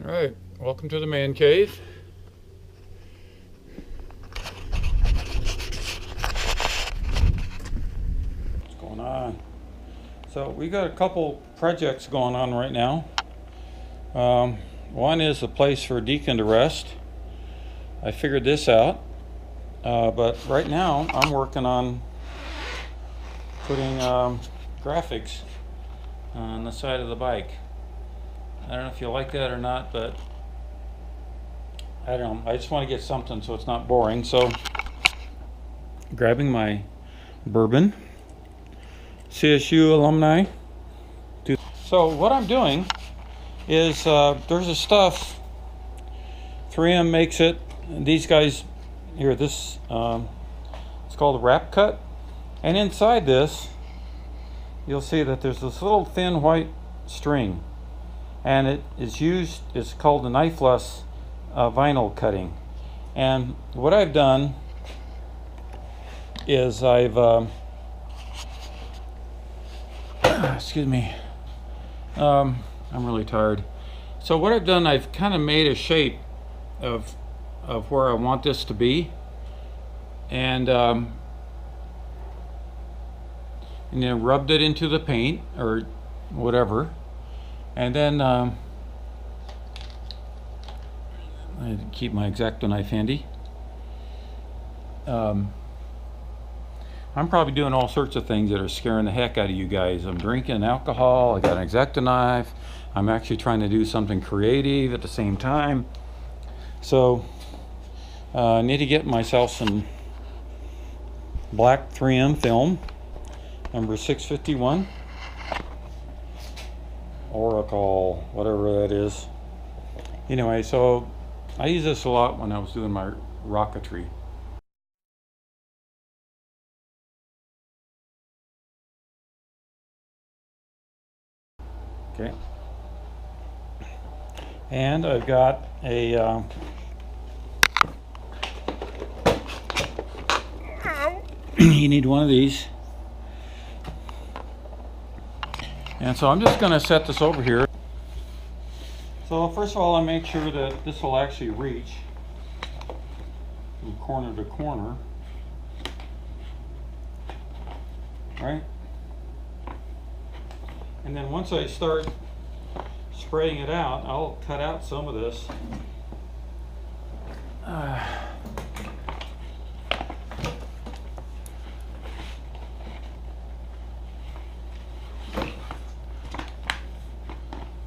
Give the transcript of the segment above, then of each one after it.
All right, welcome to the man cave. What's going on? So we got a couple projects going on right now. One is a place for Deacon to rest. I figured this out, but right now I'm working on putting graphics on the side of the bike. I don't know if you like that or not, but I don't know. I just want to get something so it's not boring. So, grabbing my bourbon, CSU alumni. So what I'm doing is there's a stuff. 3M makes it. And these guys here. This it's called a wrap cut, and inside this, you'll see that there's this little thin white string. And it is used, it's called a knifeless vinyl cutting. And what I've done is I've, excuse me, I'm really tired. So what I've done, I've kind of made a shape of where I want this to be. And then rubbed it into the paint or whatever. And then I keep my X-Acto knife handy. I'm probably doing all sorts of things that are scaring the heck out of you guys. I'm drinking alcohol, I got an X-Acto knife, I'm actually trying to do something creative at the same time. So I need to get myself some black 3M film, number 651. Oracle, whatever that is. Anyway, so I use this a lot when I was doing my rocketry. Okay. And I've got a you need one of these. And so I'm just going to set this over here. So first of all, I make sure that this will actually reach from corner to corner. Right? And then once I start spraying it out, I'll cut out some of this.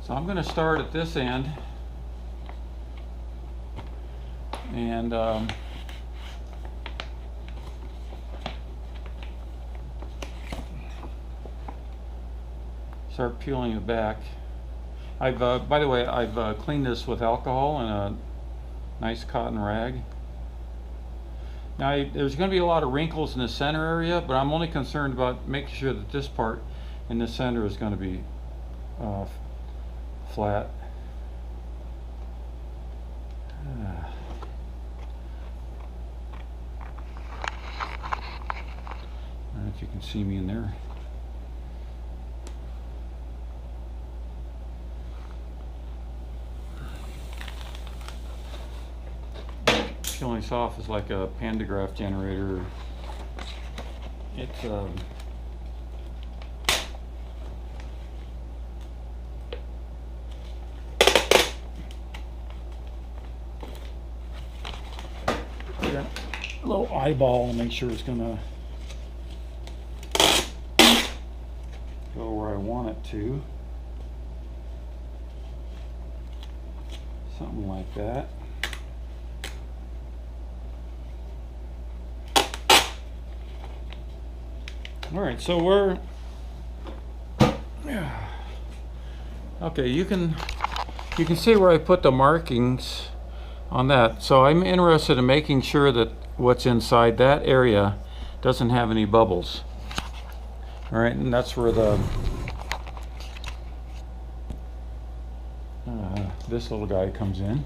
So I'm going to start at this end and start peeling it back. I've by the way, I've cleaned this with alcohol and a nice cotton rag. Now there's going to be a lot of wrinkles in the center area, but I'm only concerned about making sure that this part in the center is going to be flat. I don't know if you can see me in there. Peeling this off is like a pantograph generator. It's a little eyeball to make sure it's gonna go where I want it to. Something like that. All right, so we're okay. You can see where I put the markings on that. So I'm interested in making sure that what's inside that area doesn't have any bubbles. All right, and that's where the this little guy comes in.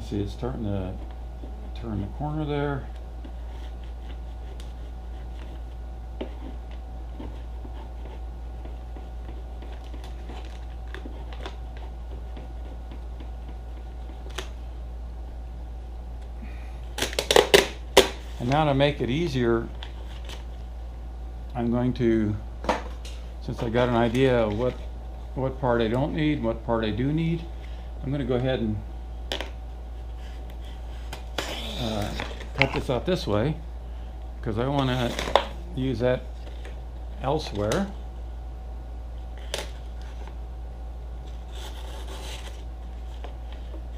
see, it's starting to turn the corner there. And now to make it easier, I'm going to, since I got an idea of what part I don't need, what part I do need, I'm going to go ahead and cut this out this way, because I want to use that elsewhere.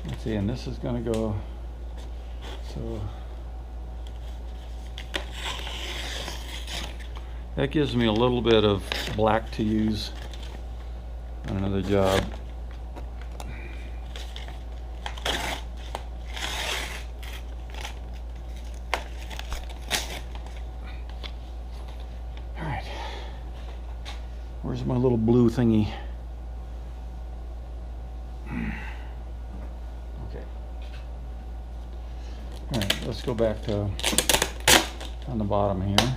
Let's see, and this is going to go, so that gives me a little bit of black to use on another job. All right, where's my little blue thingy? Okay. All right, let's go back to on the bottom here.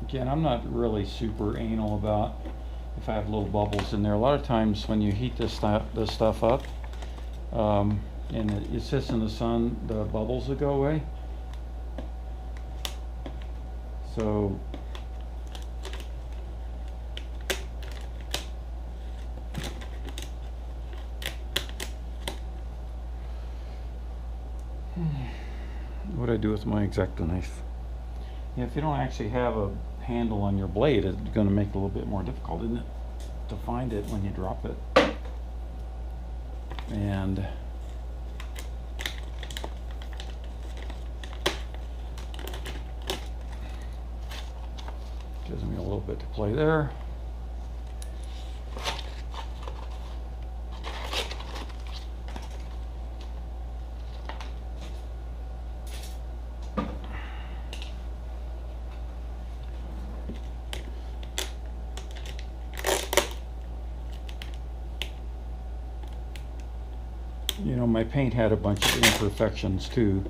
Again, I'm not really super anal about if I have little bubbles in there. A lot of times when you heat this stuff up and it sits in the sun, the bubbles will go away. So what do I do with my X-Acto knife? Yeah, if you don't actually have a handle on your blade, it's going to make it a little bit more difficult, isn't it, to find it when you drop it. And gives me a little bit to play there. You know, my paint had a bunch of imperfections too,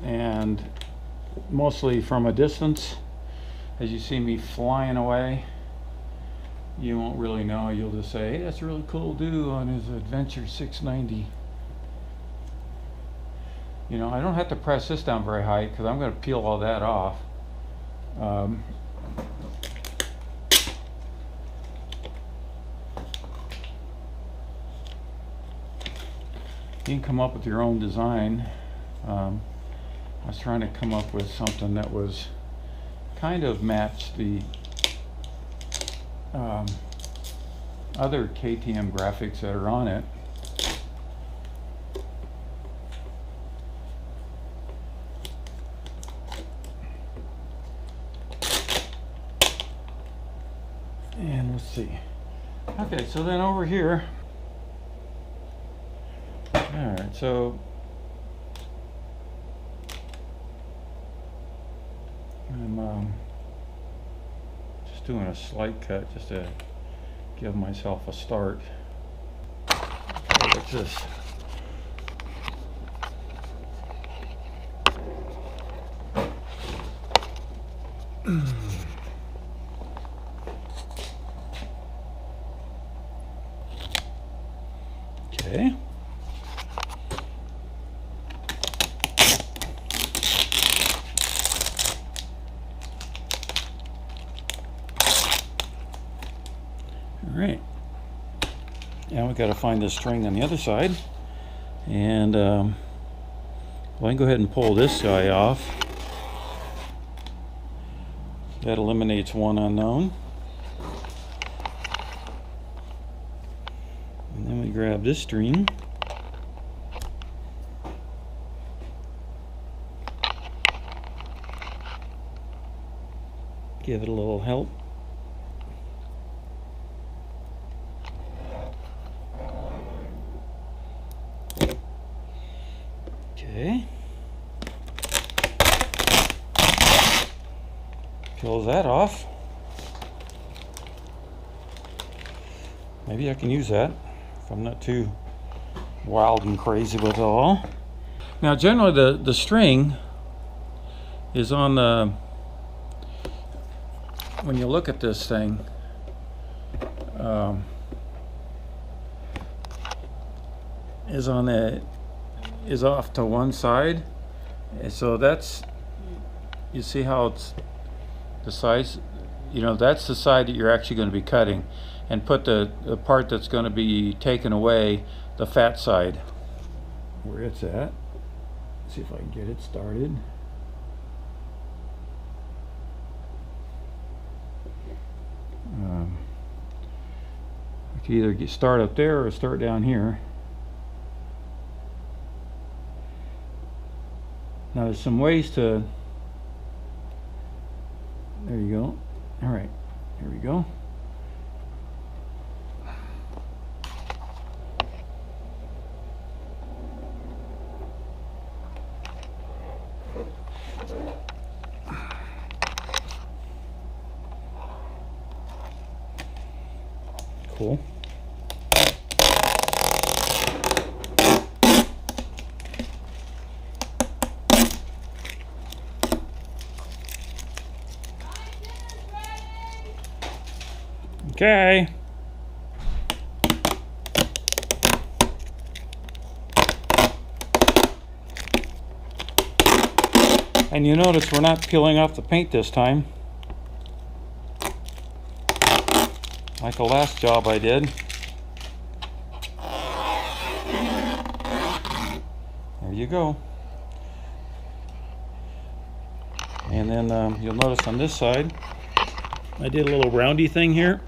and mostly from a distance, as you see me flying away, you won't really know. You'll just say, hey, that's a really cool dude on his Adventure 690. You know, I don't have to press this down very high because I'm going to peel all that off. You can come up with your own design. I was trying to come up with something that was kind of matched the other KTM graphics that are on it. And let's see. Okay, so then over here, alright, so I'm just doing a slight cut just to give myself a start. Like this. Okay. All right. Now we got to find this string on the other side, and well, I can go ahead and pull this guy off. That eliminates one unknown. And then we grab this string. Give it a little help. Okay. Peels that off. Maybe I can use that if I'm not too wild and crazy with it all. Now generally the string is on the, when you look at this thing, is off to one side. So that's, you see how it's the size, you know, that's the side that you're actually going to be cutting, and put the part that's going to be taken away, the fat side, where it's at. Let's see if I can get it started. I can either start up there or start down here. Now there's some ways to, there you go. All right, here we go. Cool. Okay. And you notice we're not peeling off the paint this time, like the last job I did. There you go. And then you'll notice on this side, I did a little roundy thing here.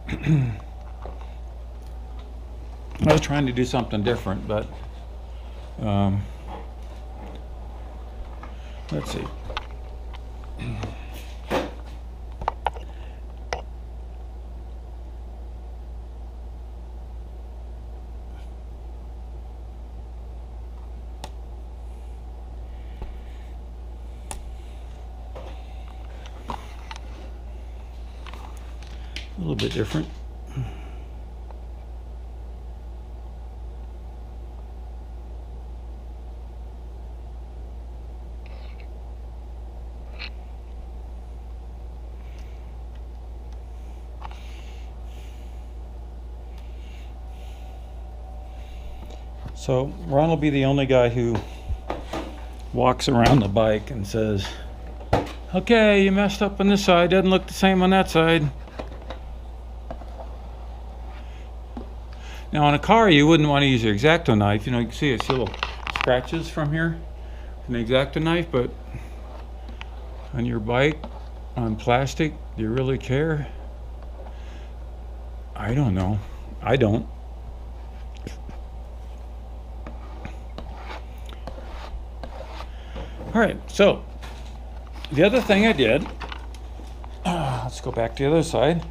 I was trying to do something different, but let's see. A little bit different. So Ron will be the only guy who walks around the bike and says, okay, you messed up on this side, doesn't look the same on that side. Now on a car you wouldn't want to use your X-Acto knife. You know, you can see it's little scratches from here from the X-Acto knife, but on your bike, on plastic, do you really care? I don't know. I don't. All right, so the other thing I did, let's go back to the other side.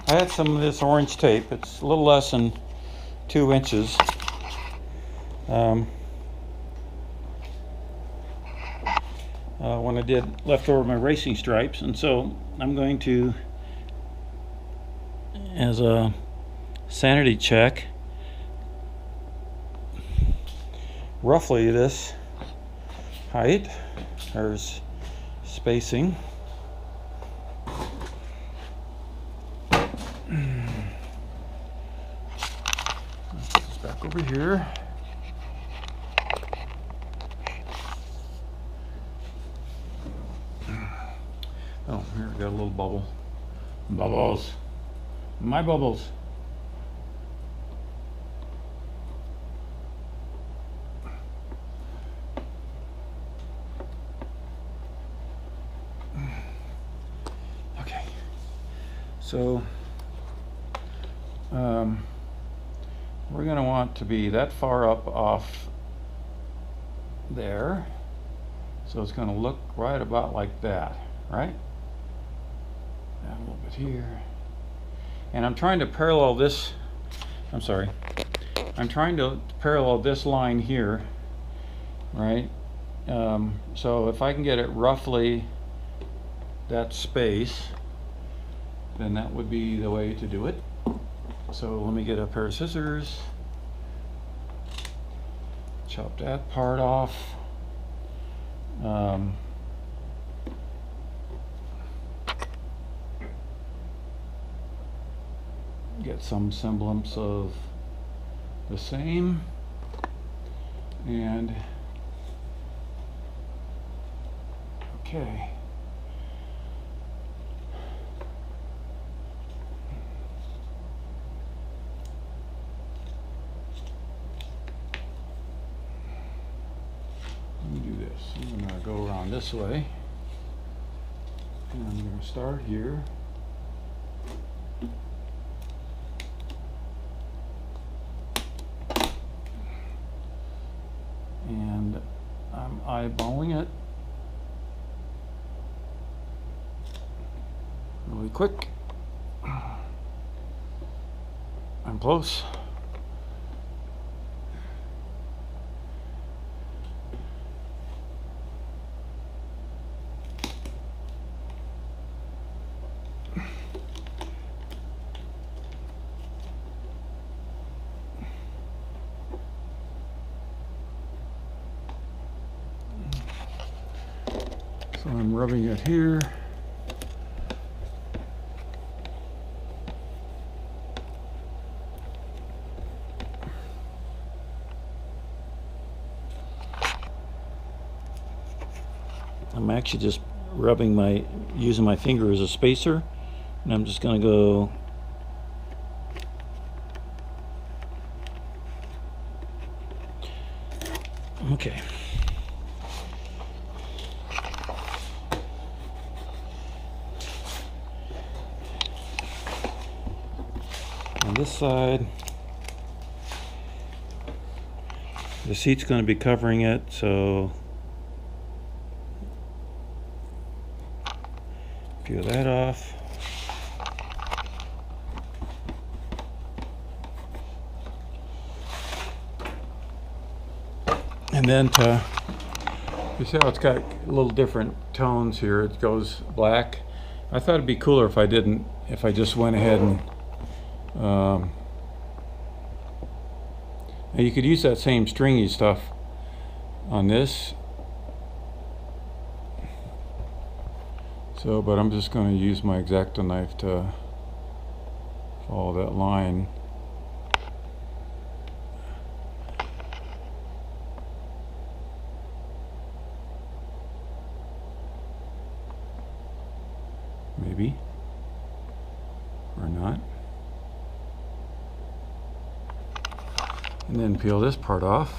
I had some of this orange tape. It's a little less than 2 inches. When I did left over my racing stripes, and so I'm going to, as a sanity check, roughly this height or spacing. Put this back over here. Oh, here we got a little bubble. Bubbles. My bubbles. Okay. So we're going to want to be that far up off there. So it's going to look right about like that, right? And a little bit here. And I'm trying to parallel this, I'm sorry, I'm trying to parallel this line here, right? So if I can get it roughly that space, then that would be the way to do it. So let me get a pair of scissors, chop that part off. Get some semblance of the same, and okay. Let me do this. I'm going to go around this way, and I'm going to start here. And I'm eyeballing it really quick. I'm close. So I'm rubbing it here. I'm actually just rubbing using my finger as a spacer, and I'm just going to go okay. On this side, the seat's going to be covering it, so peel that off. And then you see how it's got a little different tones here. It goes black. I thought it'd be cooler if I just went ahead and now you could use that same stringy stuff on this. So, but I'm just going to use my X-Acto knife to follow that line. Maybe. Or not. And then peel this part off.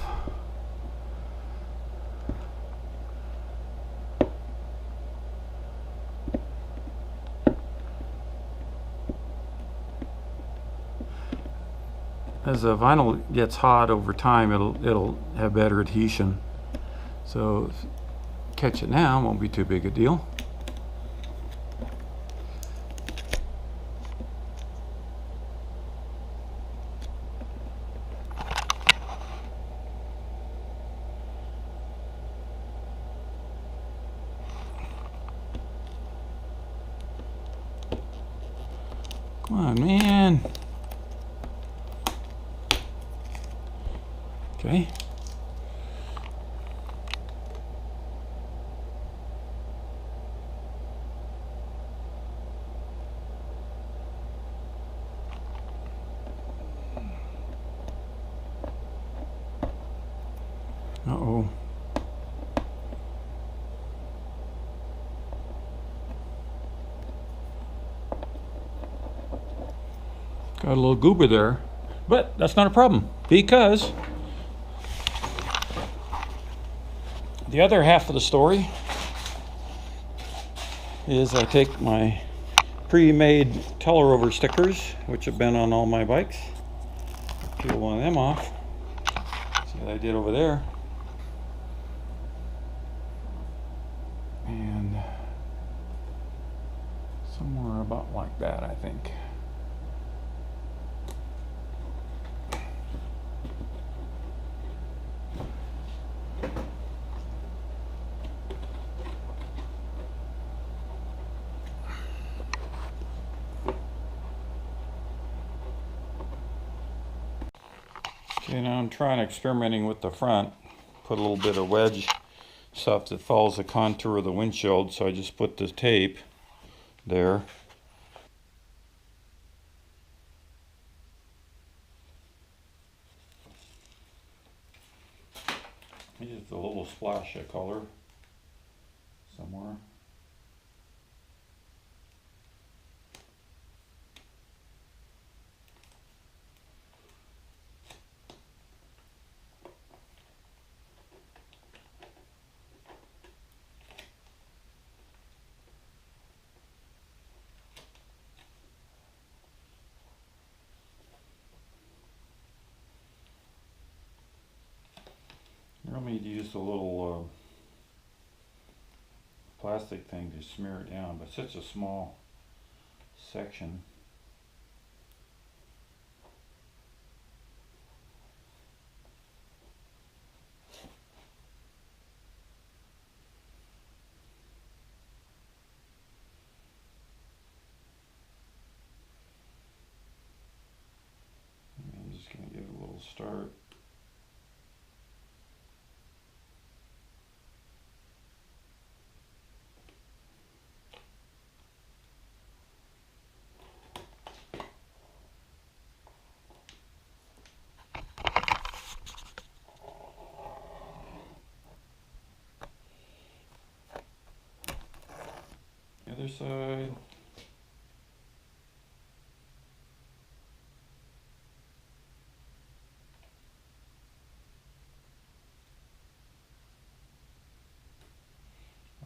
As the vinyl gets hot over time, it'll have better adhesion. So catch it now, won't be too big a deal. Come on, man. Okay. Uh-oh. Got a little goober there, but that's not a problem, because the other half of the story is I take my pre-made teller over stickers, which have been on all my bikes, peel one of them off. See what I did over there. And somewhere about like that, I think. Okay, now I'm trying experimenting with the front. Put a little bit of wedge stuff that follows the contour of the windshield, so I just put the tape there. Just a little splash of color somewhere. I need to use a little plastic thing to smear it down, but such a small section. I'm just going to give it a little start. Other side.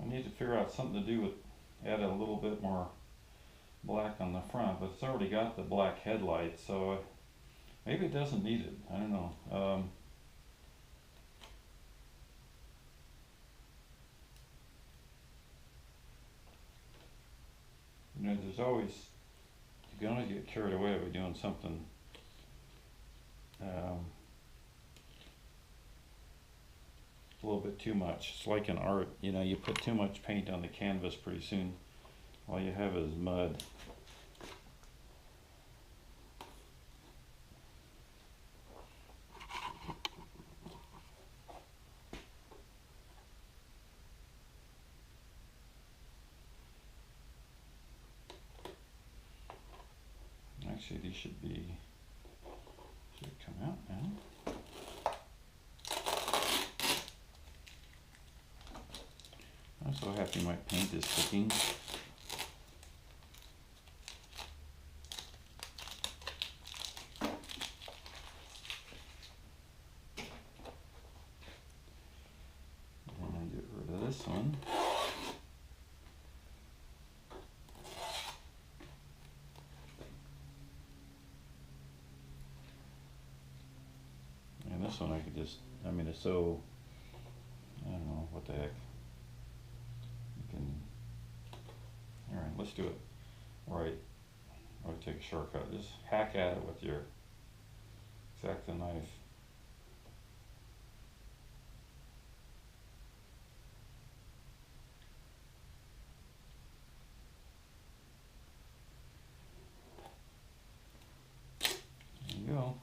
I need to figure out something to do with add a little bit more black on the front, but it's already got the black headlights, so maybe it doesn't need it. I don't know. You know, there's always, you can always get carried away by doing something a little bit too much. It's like in art, you know, you put too much paint on the canvas, pretty soon all you have is mud. Actually, these should come out now. I'm so happy my paint is sticking. And I get rid of this one. And this one I could just, I mean, it's so, I don't know, what the heck. Alright, let's do it right. I'll take a shortcut. Just hack at it with your X-Acto knife. There you go.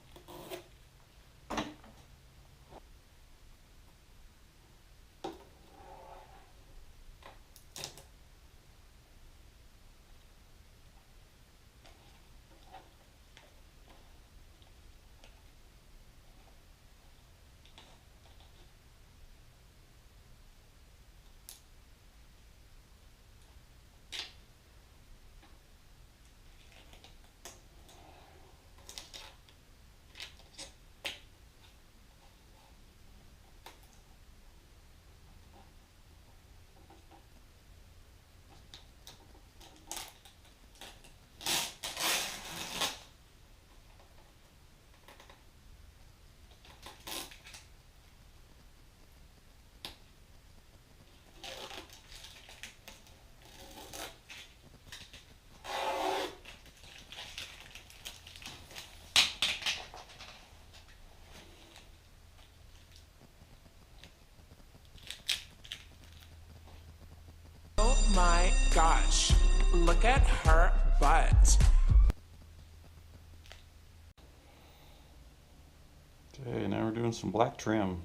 Oh my gosh, look at her butt. Okay, now we're doing some black trim.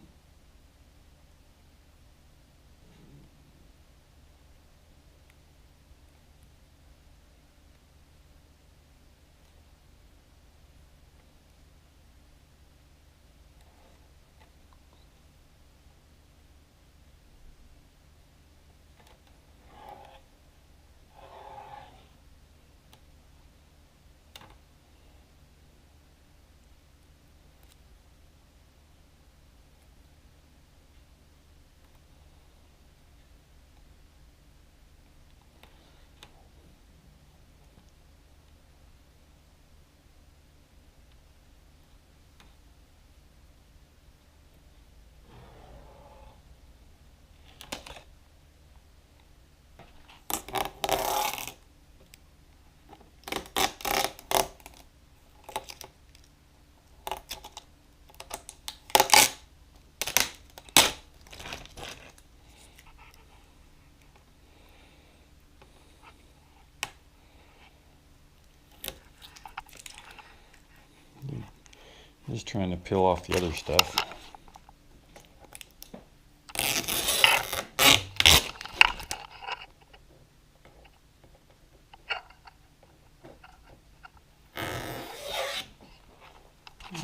Just trying to peel off the other stuff.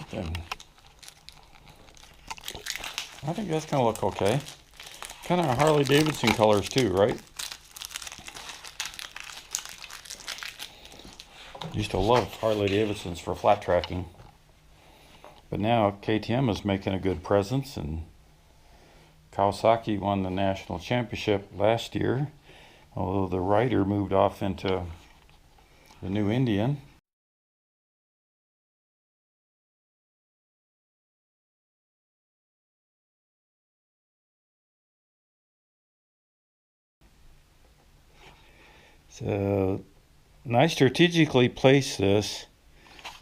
Okay. I think that's gonna look okay. Kind of Harley Davidson colors too, right? Used to love Harley Davidsons for flat tracking. But now KTM is making a good presence, and Kawasaki won the national championship last year, although the rider moved off into the new Indian. So I strategically placed this.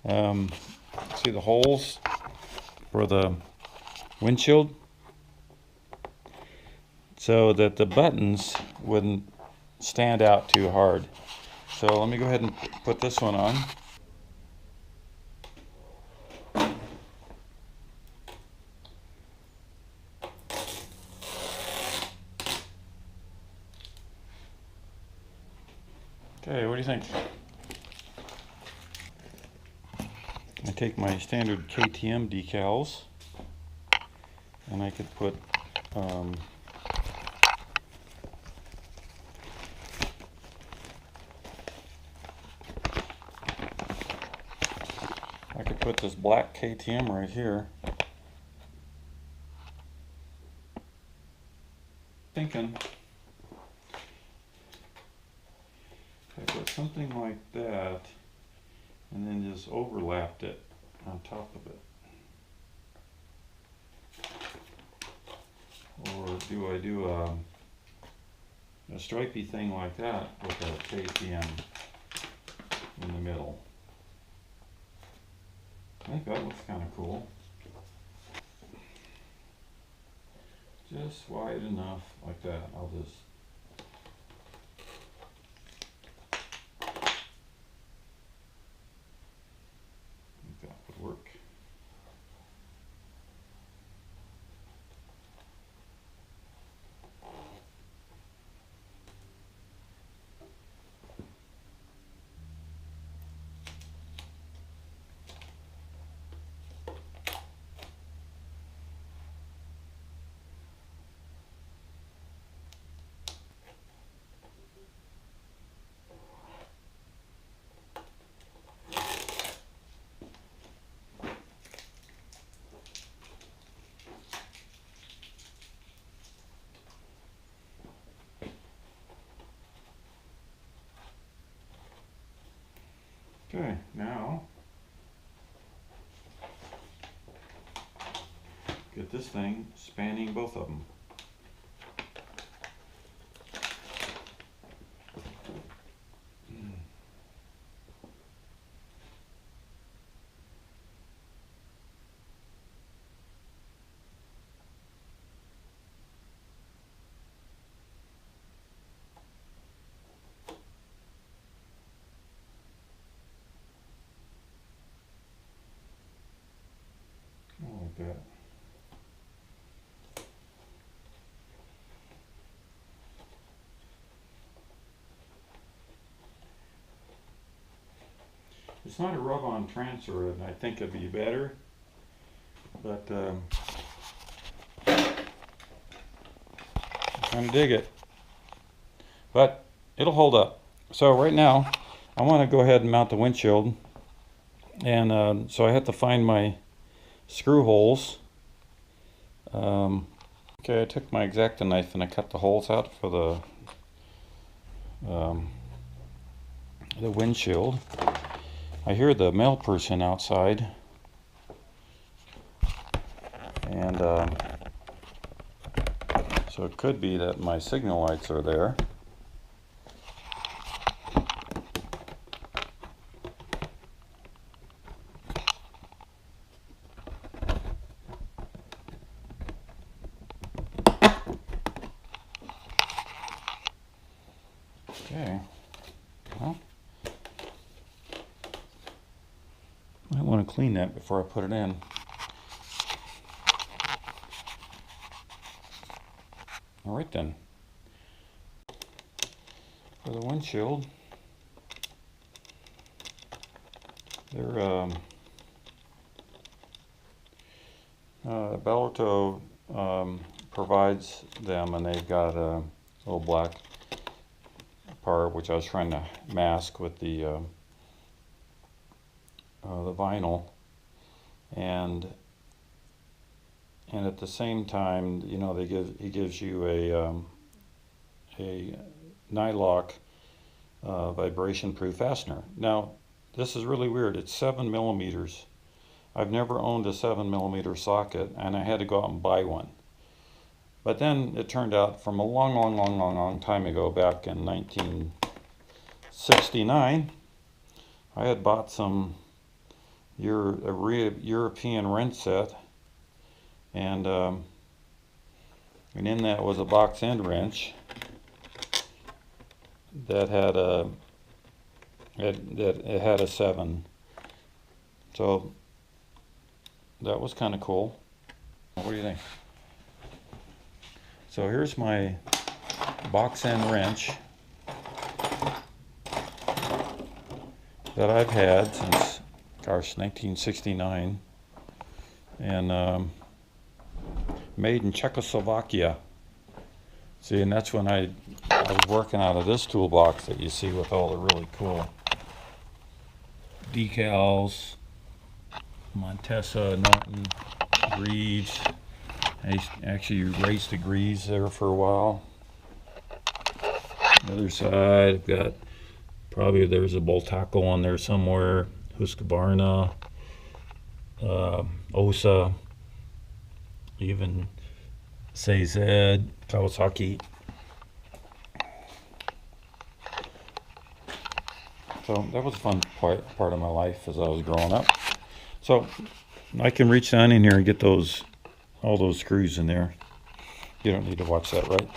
See the holes for the windshield, so that the buttons wouldn't stand out too hard. So let me go ahead and put this one on. Okay, what do you think? I take my standard KTM decals, and I could put this black KTM right here. Thinking if I put something like that and then just overlapped it on top of it. Or do I do a stripy thing like that with a KTM in the middle? I think that looks kind of cool. Just wide enough like that. I'll just think that would work. Okay, now get this thing spanning both of them. that. It's not a rub-on transfer, and I think it'd be better, but I kind of dig it. But it'll hold up. So right now, I want to go ahead and mount the windshield, and so I have to find my screw holes. Okay, I took my X-Acto knife and I cut the holes out for the windshield. I hear the mail person outside, and so it could be that my signal lights are there. Okay, well, I want to clean that before I put it in. All right then. For the windshield, they're Albierto provides them, and they've got a little black part which I was trying to mask with the vinyl, and at the same time, you know, he gives you a nylock vibration proof fastener. Now this is really weird. It's 7 millimeters. I've never owned a 7 millimeter socket, and I had to go out and buy one. But then it turned out, from a long time ago, back in 1969, I had bought some European wrench set, and in that was a box end wrench that had a 7. So that was kind of cool. What do you think? So here's my box end wrench that I've had since, gosh, 1969, and made in Czechoslovakia. See, and that's when I was working out of this toolbox that you see with all the really cool decals, Montesa, Norton, Greaves. I actually raced the Greaves there for a while. The other side, I've got, probably there's a Boltaco on there somewhere, Husqvarna, Osa, even CZ, Kawasaki. So that was a fun part of my life as I was growing up. So I can reach down in here and get all those screws in there. You don't need to watch that, right?